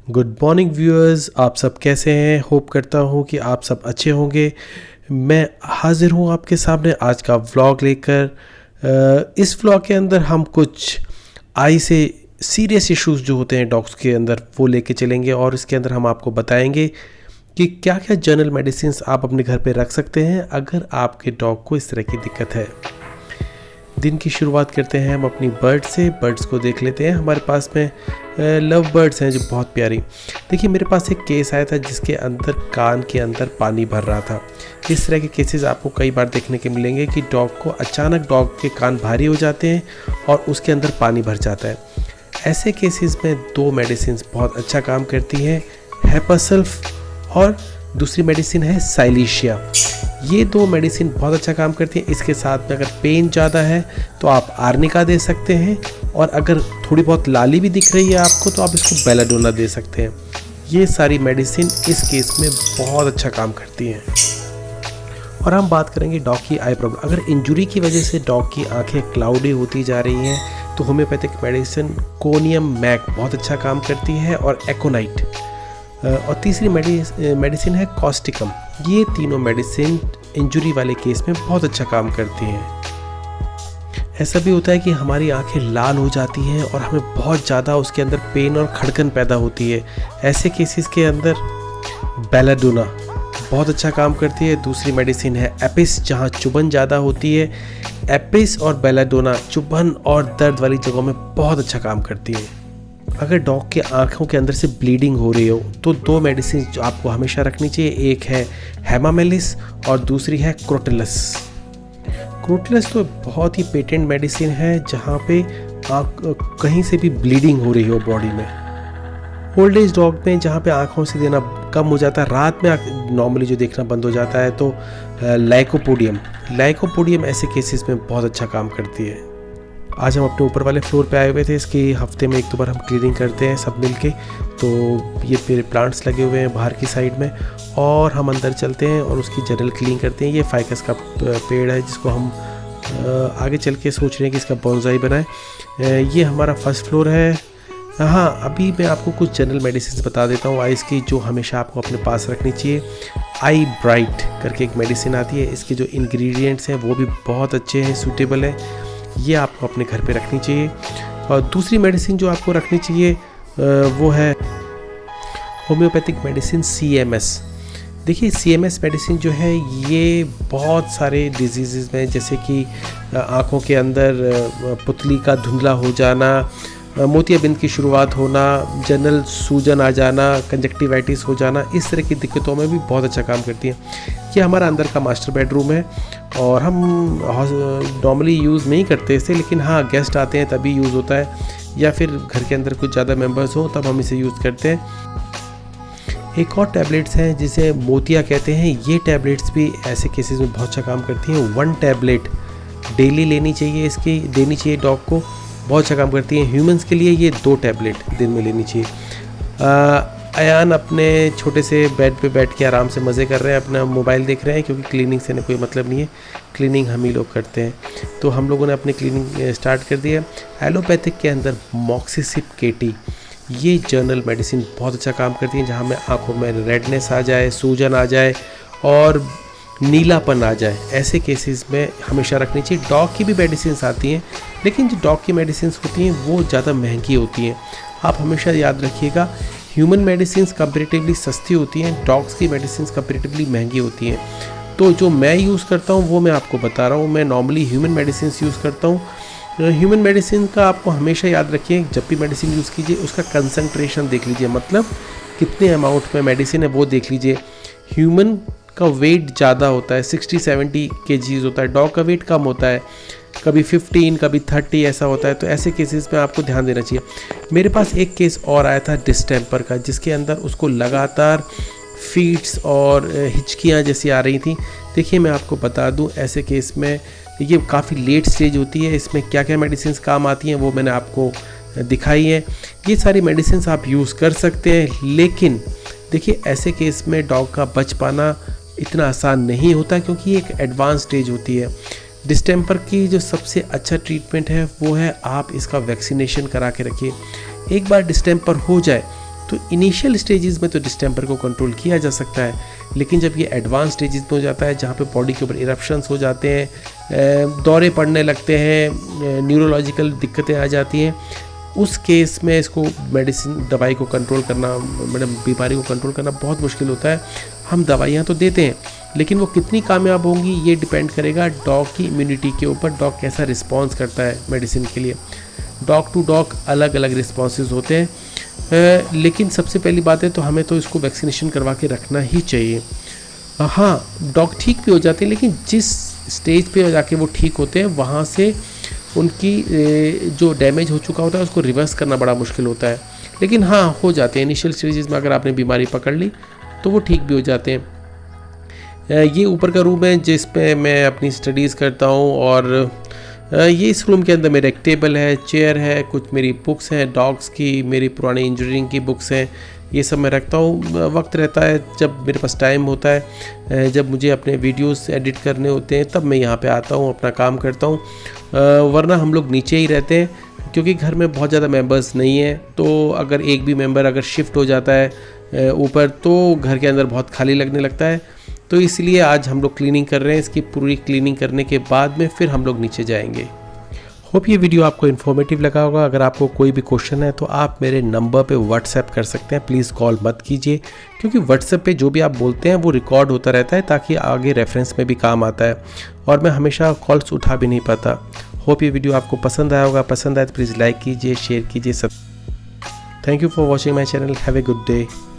Good morning viewers, आप सब कैसे हैं। होप करता हूं कि आप सब अच्छे होंगे। मैं हाजिर हूं आपके सामने आज का व्लॉग लेकर। इस व्लॉग के अंदर हम कुछ आई से सीरियस इश्यूज जो होते हैं डॉग्स के अंदर वो लेके चलेंगे और इसके अंदर हम आपको बताएंगे कि क्या क्या जनरल मेडिसिन्स आप अपने घर पे रख सकते हैं अगर आपके डॉग को इस तरह की दिक्कत है। दिन की शुरुआत करते हैं हम अपनी बर्ड से। बर्ड्स को देख लेते हैं। हमारे पास में लव बर्ड्स हैं जो बहुत प्यारी। देखिए, मेरे पास एक केस आया था जिसके अंदर कान के अंदर पानी भर रहा था। इस तरह के केसेस आपको कई बार देखने के मिलेंगे कि डॉग को अचानक डॉग के कान भारी हो जाते हैं और उसके अंदर पानी भर जाता है। ऐसे केसेस में दो मेडिसिन बहुत अच्छा काम करती हैं, हेपासल्फ और दूसरी मेडिसिन है साइलिशिया। ये दो मेडिसिन बहुत अच्छा काम करती हैं। इसके साथ में अगर पेन ज़्यादा है तो आप आर्निका दे सकते हैं और अगर थोड़ी बहुत लाली भी दिख रही है आपको तो आप इसको बेलाडोना दे सकते हैं। ये सारी मेडिसिन इस केस में बहुत अच्छा काम करती हैं। और हम बात करेंगे डॉग की आई प्रॉब्लम। अगर इंजुरी की वजह से डॉग की आंखें क्लाउडी होती जा रही हैं तो होम्योपैथिक मेडिसिन कोनियम मैक बहुत अच्छा काम करती है और एकोनाइट और तीसरी मेडिसिन है कॉस्टिकम। ये तीनों मेडिसिन इंजुरी वाले केस में बहुत अच्छा काम करती हैं। ऐसा भी होता है कि हमारी आंखें लाल हो जाती हैं और हमें बहुत ज़्यादा उसके अंदर पेन और खड़कन पैदा होती है। ऐसे केसेस के अंदर बेलाडोना बहुत अच्छा काम करती है। दूसरी मेडिसिन है एपिस, जहाँ चुभन ज़्यादा होती है। एपिस और बेलाडोना चुभन और दर्द वाली जगहों में बहुत अच्छा काम करती है। अगर डॉग के आँखों के अंदर से ब्लीडिंग हो रही हो तो दो मेडिसिन जो आपको हमेशा रखनी चाहिए, एक है हेमामेलिस और दूसरी है क्रोटेलस। क्रोटेलस तो बहुत ही पेटेंट मेडिसिन है जहाँ पे कहीं से भी ब्लीडिंग हो रही हो बॉडी में। ओल्ड एज डॉग में जहाँ पे आँखों से देना कम हो जाता है, रात में नॉर्मली जो देखना बंद हो जाता है, तो लाइकोपोडियम ऐसे केसेस में बहुत अच्छा काम करती है। आज हम अपने ऊपर वाले फ्लोर पे आए हुए थे। इसकी हफ्ते में एक दो बार हम क्लीनिंग करते हैं सब मिलके। तो ये पेड़ प्लांट्स लगे हुए हैं बाहर की साइड में और हम अंदर चलते हैं और उसकी जनरल क्लीनिंग करते हैं। ये फाइकस का पेड़ है जिसको हम आगे चल के सोच रहे हैं कि इसका बोनसाई बनाएं। ये हमारा फर्स्ट फ्लोर है। हाँ, अभी मैं आपको कुछ जनरल मेडिसिन बता देता हूँ आइज़ की जो हमेशा आपको अपने पास रखनी चाहिए। आई ब्राइट करके एक मेडिसिन आती है। इसके जो इंग्रेडिएंट्स हैं वो भी बहुत अच्छे हैं, सूटेबल है। ये आपको अपने घर पे रखनी चाहिए। और दूसरी मेडिसिन जो आपको रखनी चाहिए वो है होम्योपैथिक मेडिसिन CMS। देखिए, CMS मेडिसिन जो है ये बहुत सारे डिजीज़ में, जैसे कि आँखों के अंदर पुतली का धुंधला हो जाना, मोतियाबिंद की शुरुआत होना, जनरल सूजन आ जाना, कंजक्टिवाइटिस हो जाना, इस तरह की दिक्कतों में भी बहुत अच्छा काम करती है। ये हमारा अंदर का मास्टर बेडरूम है और हम नॉर्मली यूज़ नहीं करते इसे, लेकिन हाँ, गेस्ट आते हैं तभी यूज़ होता है या फिर घर के अंदर कुछ ज़्यादा मेंबर्स हो तब हम इसे यूज़ करते हैं। एक और टैबलेट्स हैं जिसे मोतिया कहते हैं। ये टैबलेट्स भी ऐसे केसेस में बहुत अच्छा काम करती हैं। 1 टैबलेट डेली लेनी चाहिए, देनी चाहिए डॉग को, बहुत अच्छा काम करती हैं। ह्यूमंस के लिए ये 2 टैबलेट दिन में लेनी चाहिए। अयान अपने छोटे से बेड पे बैठ के आराम से मज़े कर रहे हैं, अपना मोबाइल देख रहे हैं क्योंकि क्लीनिंग से ना कोई मतलब नहीं है। क्लीनिंग हम ही लोग करते हैं, तो हम लोगों ने अपनी क्लीनिंग स्टार्ट कर दी है। एलोपैथिक के अंदर मॉक्सिसिप केटी, ये जनरल मेडिसिन बहुत अच्छा काम करती है। जहाँ में आँखों में रेडनेस आ जाए, सूजन आ जाए और नीलापन आ जाए, ऐसे केसेस में हमेशा रखनी चाहिए। डॉग की भी मेडिसिन आती हैं, लेकिन जो डॉग की मेडिसिन होती हैं वो ज़्यादा महंगी होती हैं। आप हमेशा याद रखिएगा, ह्यूमन मेडिसिन कंपेरेटिवली सस्ती होती हैं, डॉग्स की मेडिसिन कंपेरेटिवली महंगी होती हैं। तो जो मैं यूज़ करता हूँ वो मैं आपको बता रहा हूँ। मैं नॉर्मली ह्यूमन मेडिसिन यूज़ करता हूँ। ह्यूमन मेडिसिन का आपको हमेशा याद रखिए, जब भी मेडिसिन यूज़ कीजिए उसका कंसंट्रेशन देख लीजिए, मतलब कितने अमाउंट में मेडिसिन है वो देख लीजिए। ह्यूमन का वेट ज़्यादा होता है, 60-70 kg होता है। डॉग का वेट कम होता है, कभी 15 कभी 30 ऐसा होता है। तो ऐसे केसेस में आपको ध्यान देना चाहिए। मेरे पास एक केस और आया था डिस्टेम्पर का, जिसके अंदर उसको लगातार फीट्स और हिचकियाँ जैसी आ रही थी। देखिए, मैं आपको बता दूं, ऐसे केस में ये काफ़ी लेट स्टेज होती है। इसमें क्या क्या मेडिसिन काम आती हैं वो मैंने आपको दिखाई है। ये सारी मेडिसिन आप यूज़ कर सकते हैं, लेकिन देखिए ऐसे केस में डॉग का बच पाना इतना आसान नहीं होता क्योंकि एक एडवांस स्टेज होती है। डिस्टेम्पर की जो सबसे अच्छा ट्रीटमेंट है वो है आप इसका वैक्सीनेशन करा के रखिए। एक बार डिस्टेम्पर हो जाए तो इनिशियल स्टेजेस में तो डिस्टेम्पर को कंट्रोल किया जा सकता है, लेकिन जब ये एडवांस स्टेजेस में हो जाता है जहाँ पे बॉडी के ऊपर इरप्शंस हो जाते हैं, दौरे पड़ने लगते हैं, न्यूरोलॉजिकल दिक्कतें आ जाती हैं, उस केस में इसको दवाई को कंट्रोल करना, बीमारी को कंट्रोल करना बहुत मुश्किल होता है। हम दवाइयाँ तो देते हैं, लेकिन वो कितनी कामयाब होंगी ये डिपेंड करेगा डॉग की इम्यूनिटी के ऊपर, डॉग कैसा रिस्पॉन्स करता है मेडिसिन के लिए। डॉग टू डॉग अलग अलग रिस्पॉन्सेज होते हैं, लेकिन सबसे पहली बात है तो हमें तो इसको वैक्सीनेशन करवा के रखना ही चाहिए। हाँ, डॉग ठीक भी हो जाते हैं, लेकिन जिस स्टेज पे जाके वो ठीक होते हैं वहाँ से उनकी जो डैमेज हो चुका होता है उसको रिवर्स करना बड़ा मुश्किल होता है। लेकिन हाँ, हो जाते हैं इनिशियल स्टेजेस में, अगर आपने बीमारी पकड़ ली तो वो ठीक भी हो जाते हैं। ये ऊपर का रूम है जिस पे मैं अपनी स्टडीज़ करता हूँ, और ये इस रूम के अंदर मेरा एक टेबल है, चेयर है, कुछ मेरी बुक्स हैं डॉग्स की, मेरी पुरानी इंजीनियरिंग की बुक्स हैं, ये सब मैं रखता हूँ। वक्त रहता है जब मेरे पास टाइम होता है, जब मुझे अपने वीडियोस एडिट करने होते हैं तब मैं यहाँ पे आता हूँ, अपना काम करता हूँ, वरना हम लोग नीचे ही रहते हैं क्योंकि घर में बहुत ज़्यादा मेंबर्स नहीं हैं। तो अगर एक भी मेंबर अगर शिफ्ट हो जाता है ऊपर तो घर के अंदर बहुत खाली लगने लगता है। तो इसलिए आज हम लोग क्लीनिंग कर रहे हैं, इसकी पूरी क्लीनिंग करने के बाद में फिर हम लोग नीचे जाएंगे। होप ये वीडियो आपको इन्फॉर्मेटिव लगा होगा। अगर आपको कोई भी क्वेश्चन है तो आप मेरे नंबर पे व्हाट्सएप कर सकते हैं, प्लीज़ कॉल मत कीजिए, क्योंकि व्हाट्सएप पे जो भी आप बोलते हैं वो रिकॉर्ड होता रहता है ताकि आगे रेफरेंस में भी काम आता है, और मैं हमेशा कॉल्स उठा भी नहीं पाता। होप ये वीडियो आपको पसंद आया होगा, पसंद आए तो प्लीज़ लाइक कीजिए, शेयर कीजिए सब। Thank you for watching my channel, have a good day.